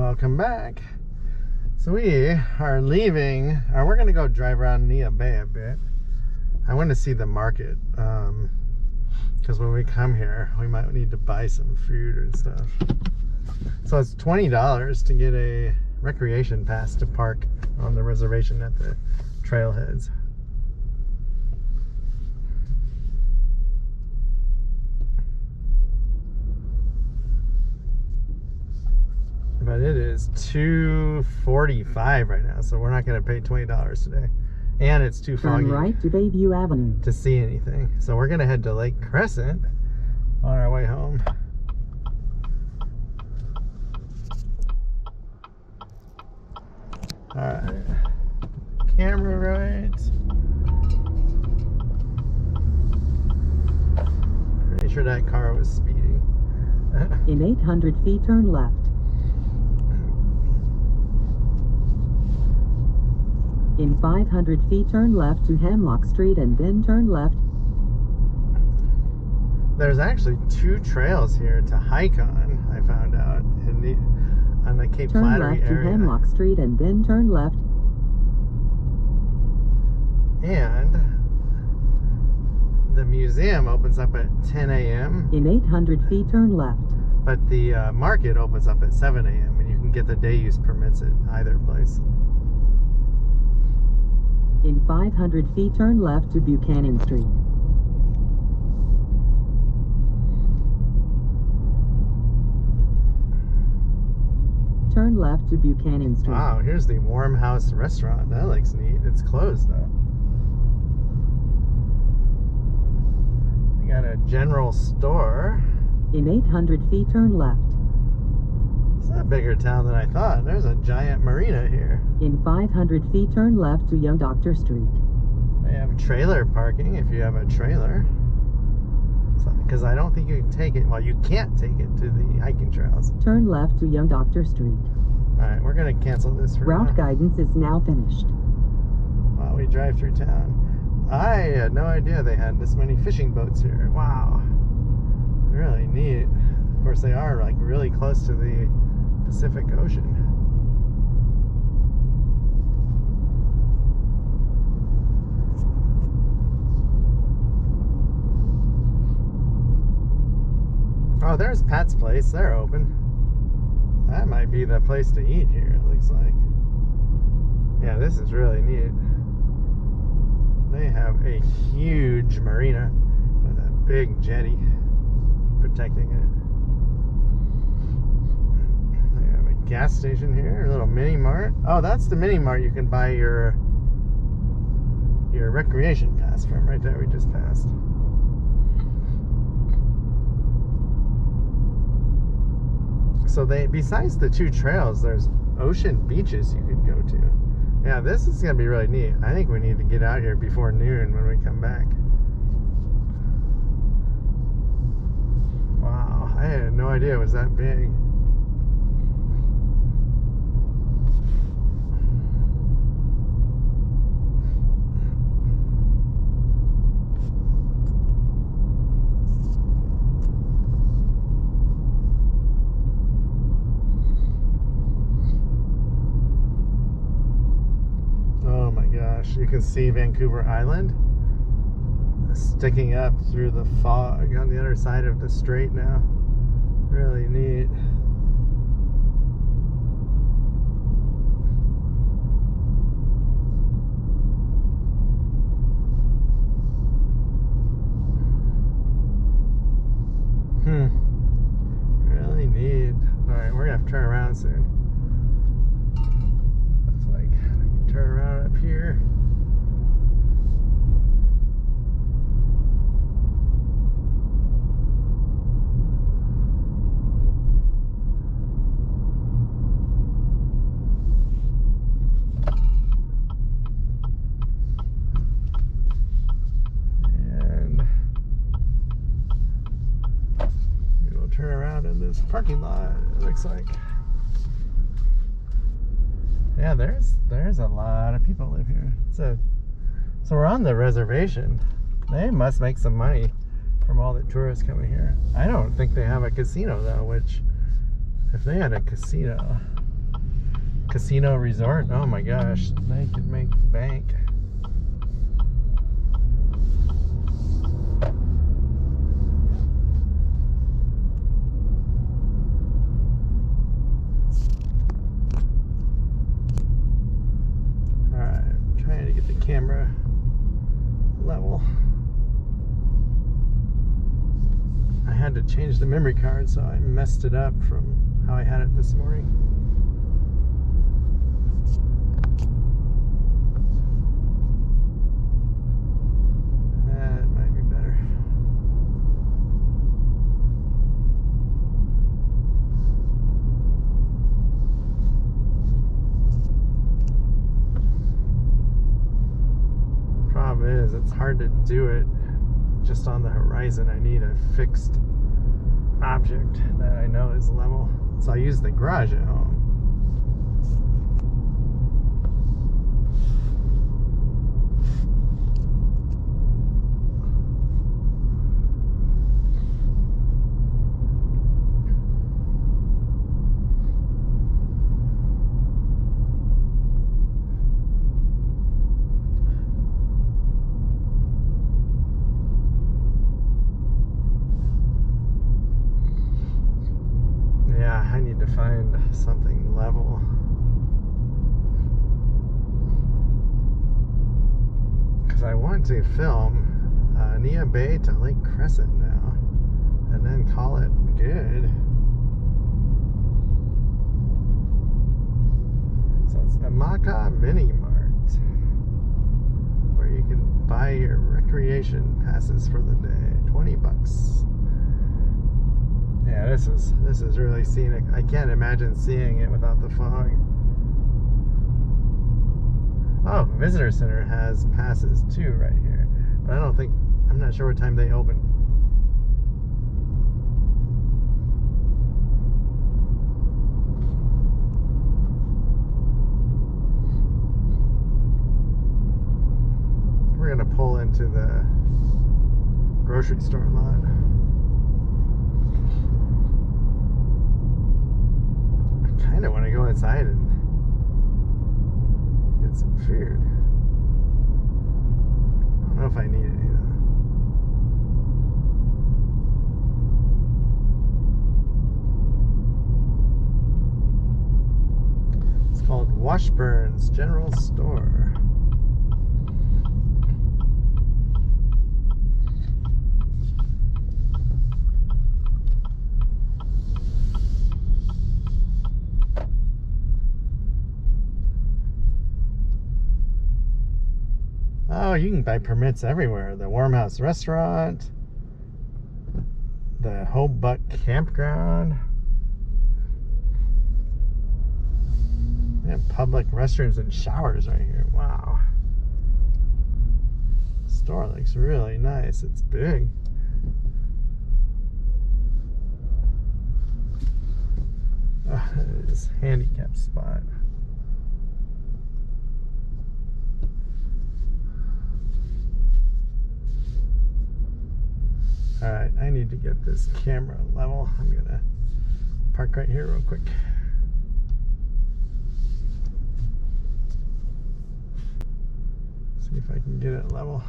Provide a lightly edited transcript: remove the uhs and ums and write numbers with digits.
Welcome back. So we are leaving, or we're gonna go drive around Neah Bay a bit. I want to see the market, because when we come here, we might need to buy some food and stuff. So it's $20 to get a recreation pass to park on the reservation at the trailheads. But it is $2.45 right now, so we're not going to pay $20 today. And it's too foggy. Turn right to Bayview Avenue to see anything. So we're going to head to Lake Crescent on our way home. Alright. Camera right. Pretty sure that car was speeding. In 800 feet, turn left. In 500 feet, turn left to Hemlock Street and then turn left. There's actually 2 trails here to hike on, I found out, on the Cape Flattery area. Turn left to Hemlock Street and then turn left. And the museum opens up at 10 a.m. In 800 feet, turn left. But the market opens up at 7 a.m. and you can get the day use permits at either place. In 500 feet, turn left to Buchanan Street. Turn left to Buchanan Street. Wow, here's the Warm House restaurant. That looks neat. It's closed though. We got a general store. In 800 feet, turn left. It's a bigger town than I thought. There's a giant marina here. In 500 feet, turn left to Young Doctor Street. They have trailer parking if you have a trailer. Because I don't think you can take it, well, you can't take it to the hiking trails. Turn left to Young Doctor Street. Alright, we're going to cancel this for Route now. guidance is now finished. While we drive through town. I had no idea they had this many fishing boats here. Wow. Really neat. Of course, they are like really close to the Pacific Ocean. Oh, there's Pat's Place. They're open. That might be the place to eat here, it looks like. Yeah, this is really neat. They have a huge marina with a big jetty protecting it. They have a gas station here, a little mini mart. Oh, that's the mini mart you can buy your recreation pass from right there we just passed. So besides the 2 trails, there's ocean beaches you can go to. Yeah, this is gonna be really neat. I think we need to get out here before noon when we come back. Wow, I had no idea it was that big. You can see Vancouver Island sticking up through the fog on the other side of the strait now. Really neat. Really neat. Alright, we're gonna have to turn around soon. Looks like we can turn around up here. Turn around in this parking lot, it looks like. Yeah, there's a lot of people live here. So we're on the reservation. They must make some money from all the tourists coming here. I don't think they have a casino though, which if they had a casino, Casino resort. Oh my gosh, they could make bank. Alright, trying to get the camera level. I had to change the memory card, so I messed it up from how I had it this morning. That might be better. Problem is, it's hard to do it just on the horizon. I need a fixed object that I know is level. So I use the garage at home. Yeah, I need to find something level. Because I want to film Neah Bay to Lake Crescent now, and then call it good. So it's the Maka Mini Mart, where you can buy your recreation passes for the day, 20 bucks. Yeah, this is really scenic. I can't imagine seeing it without the fog. Oh, visitor center has passes too right here, but I'm not sure what time they open. We're gonna pull into the grocery store lot. I kind of want to go inside and get some food. I don't know if I need any though. It's called Washburn's General Store. Oh, you can buy permits everywhere. The Warm House Restaurant, the Hobuck Campground. They have public restrooms and showers right here. Wow. The store looks really nice. It's big. Oh, it is a handicapped spot. Alright, I need to get this camera level. I'm gonna park right here real quick. See if I can get it level.